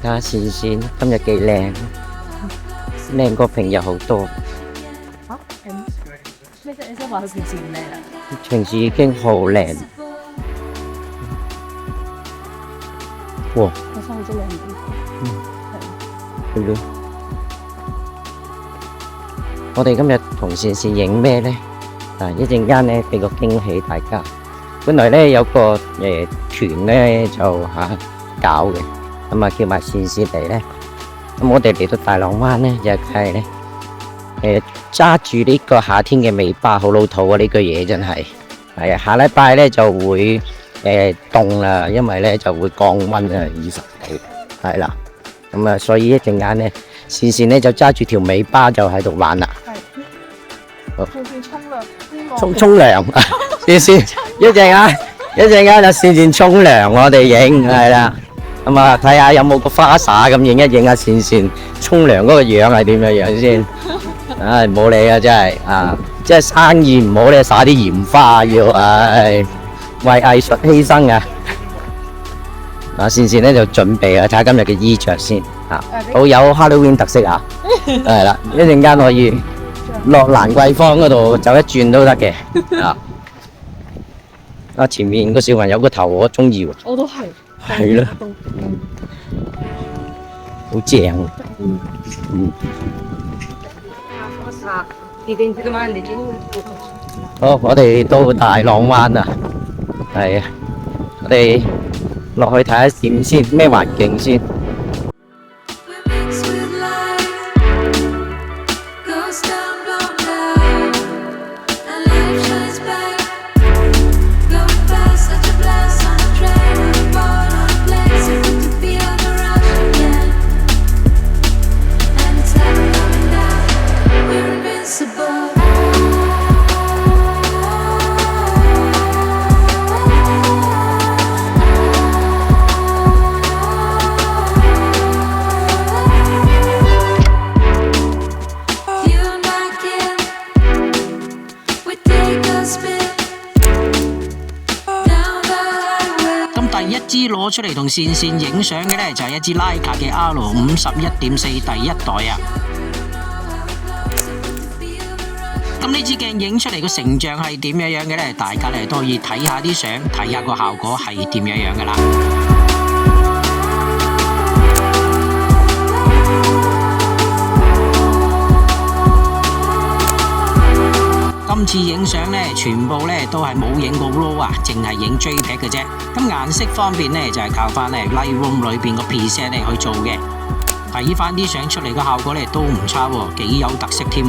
睇下線線，今日幾靚，靚過平日好多。嚇？你即係話佢平時唔靚啊？平時已經好靚。哇！我生咗靚啲。係咯。我哋今日同線線影咩呢？一陣間呢俾個驚喜大家。本來呢有個團呢就搞嘅，咁啊叫埋線線嚟呢。咁我哋嚟到大浪灣呢，就係呢揸住呢個夏天嘅尾巴，好老土啊！呢句嘢真係係啊。下禮拜呢就會凍啦，因為呢就會降溫啊，20度係啦。咁啊，所以一陣間呢，線線呢就揸住條尾巴就喺度玩啦。係。線線沖涼。沖涼，線線一陣間就線線沖涼，我哋影係啦。咁啊，睇下有冇個花灑咁影一影啊，線線沖涼嗰個樣係點樣樣先？唉，唔好理啊，真係即係生意唔好咧，灑啲鹽花要，為藝術犧牲啊！線線咧就準備睇下今日嘅衣着先好有 Halloween 特色啊！係啦，一陣間可以落蘭桂坊嗰度走一轉都得嘅前面個小朋友個頭我中意喎，我都係。係咯，好正。好，我哋到大浪灣啦，係啊，我哋落去睇下點先，咩環境先。第一支攞出嚟同線線影相嘅呢，就係一支徠卡嘅 R51.4第一代啊！咁呢支鏡影出嚟個成像係點樣樣嘅呢？大家呢都可以睇下啲相，睇下個效果係點樣樣噶啦。今次影相呢，全部呢都係冇影過 RAW 啊，淨係影 JPEG 嘅啫。咁顏色方面呢，就係靠翻呢 Lightroom 裏邊個 preset 去做嘅。睇翻啲相出嚟嘅效果呢都唔差喎，幾有特色添。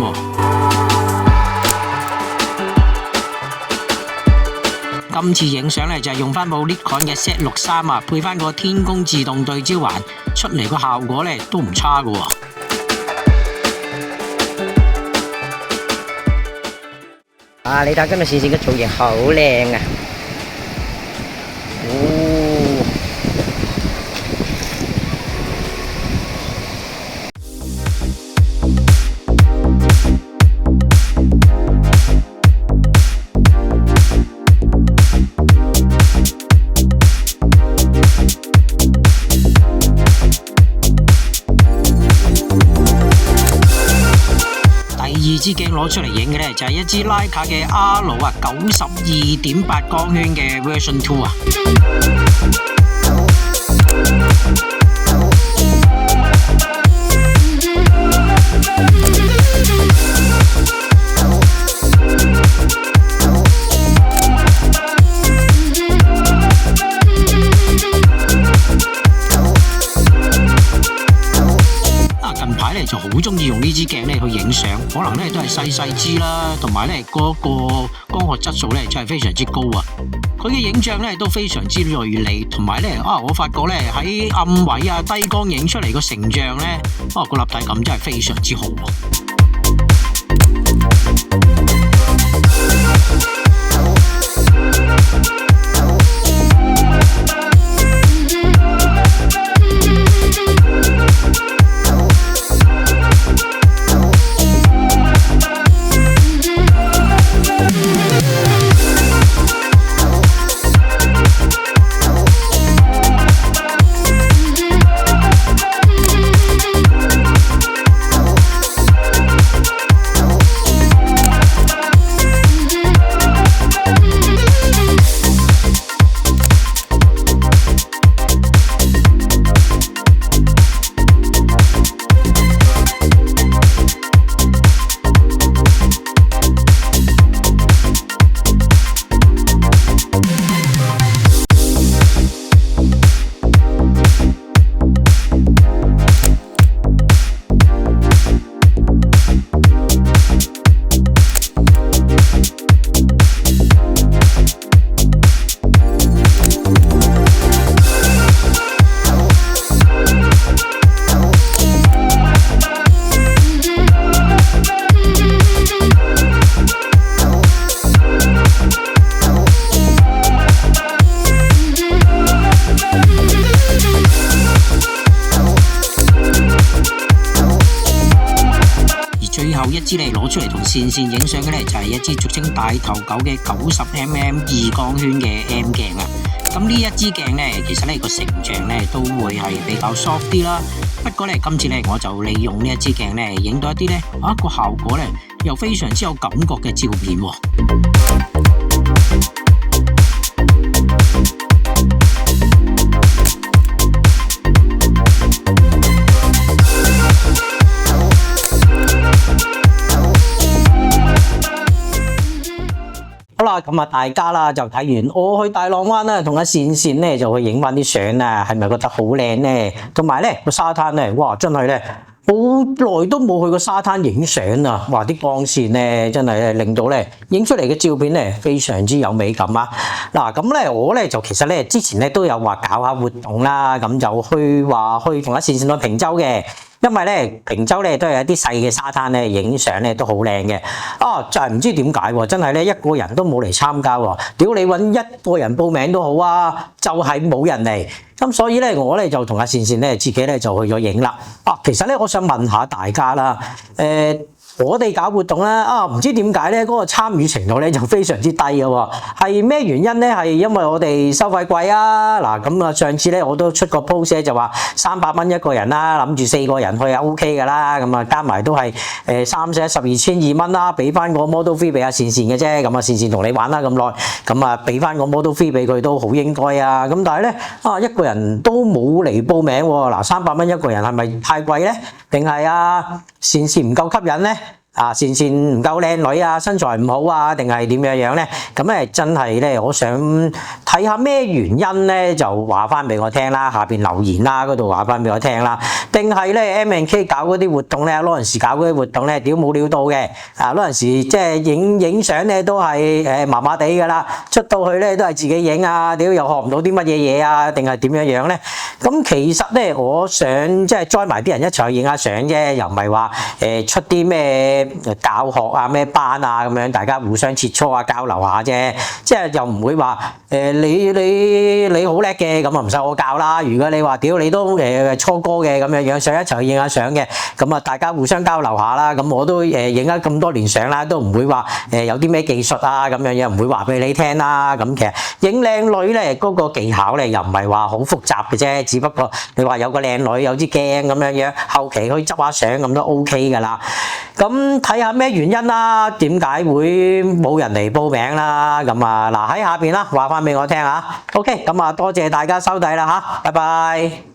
今次影相呢，就係用翻部 Nikon 嘅 Z63啊，配翻個天宮自動對焦環，出嚟個效果呢都唔差嘅。你睇今日線線嘅造型好靚啊！第二支鏡攞出嚟影嘅呢，就係一支徠卡嘅 R92.8光圈嘅 Version 2啊。近排呢就好中意用呢支鏡呢去影相，可能呢都係細支啦，同埋呢嗰個光學質素呢真係非常之高啊！佢嘅影像呢都非常之銳利，同埋呢我發覺呢喺暗位低光影出嚟個成像呢，個立體感真係非常之好。支咧攞出嚟同線線影相嘅咧就係一支俗稱大頭狗嘅90mm二光圈嘅 M 鏡啊。咁呢一支鏡咧，其實咧個成像咧都會係比較 soft 啲啦。不過咧今次咧我就利用呢一支鏡咧影到一啲咧個效果咧又非常之有感覺嘅照片喎。好啦，咁啊，大家啦就睇完我去大浪灣啦，同阿線線咧就去影翻啲相啊，係咪覺得好靚咧？同埋咧個沙灘咧，哇，真係咧好耐都冇去過沙灘影相啊！哇，啲光線咧真係咧令到咧影出嚟嘅照片咧非常之有美感啊！嗱，咁咧我咧就其實咧之前咧都有話搞下活動啦，咁就去同阿線線去坪洲嘅。因為咧坪洲咧都係有啲細嘅沙灘咧，影相咧都好靚嘅。就係唔知點解喎，真係咧一個人都冇嚟參加喎。屌你揾一個人報名都好啊，就係冇人嚟。咁所以咧我咧就同阿線線咧自己咧就去咗影啦。其實咧我想問下大家啦，我哋搞活動啦，唔知點解咧嗰個參與程度咧就非常之低嘅喎，係咩原因咧？係因為我哋收費貴啊！嗱，咁啊上次咧我都出個 post 就話300蚊一個人啦，諗住4個人去OK 㗎啦，咁啊加埋都係12,200蚊啦，俾翻個 model fee 俾阿線線嘅啫，咁啊線線同你玩啦咁耐，咁啊俾翻個 model fee 俾佢都好應該啊！咁但係咧一個人都冇嚟報名喎，嗱300蚊一個人係咪太貴咧？定係線線唔夠吸引咧？線線唔夠靚女啊，身材唔好啊，定係點樣咧？咁咧真係咧，我想睇下咩原因咧，就話翻俾我聽啦，下邊留言啦，嗰度話翻俾我聽啦。定係咧 M&K 搞嗰啲活動咧，Lawrence搞嗰啲活動咧，屌冇料到嘅。Lawrence即係影相咧都係麻麻地噶啦，出到去咧都係自己影啊，屌又學唔到啲乜嘢嘢啊，定係點樣咧？咁其實咧，我想即係 join 埋啲人一齊去影下相啫，又唔係話出啲咩教學啊咩班啊咁樣，大家互相切磋啊交流下啫，即係又唔會話你好叻嘅，咁啊唔使我教啦。如果你話屌你都初哥嘅咁樣想一齊去影下相嘅，咁啊大家互相交流下啦。咁我都影咗咁多年相啦，都唔會話有啲咩技術啊咁樣，又唔會話俾你聽啦。咁其實影靚女咧嗰個技巧咧又唔係話好複雜嘅啫，只不過你話有個靚女有支鏡咁樣，後期去執下相咁都 OK 噶啦。咁睇下咩原因啦，點解會冇人嚟報名啦？咁嗱喺下邊啦，話翻俾我聽吓。OK，咁多謝大家收睇啦吓，拜拜。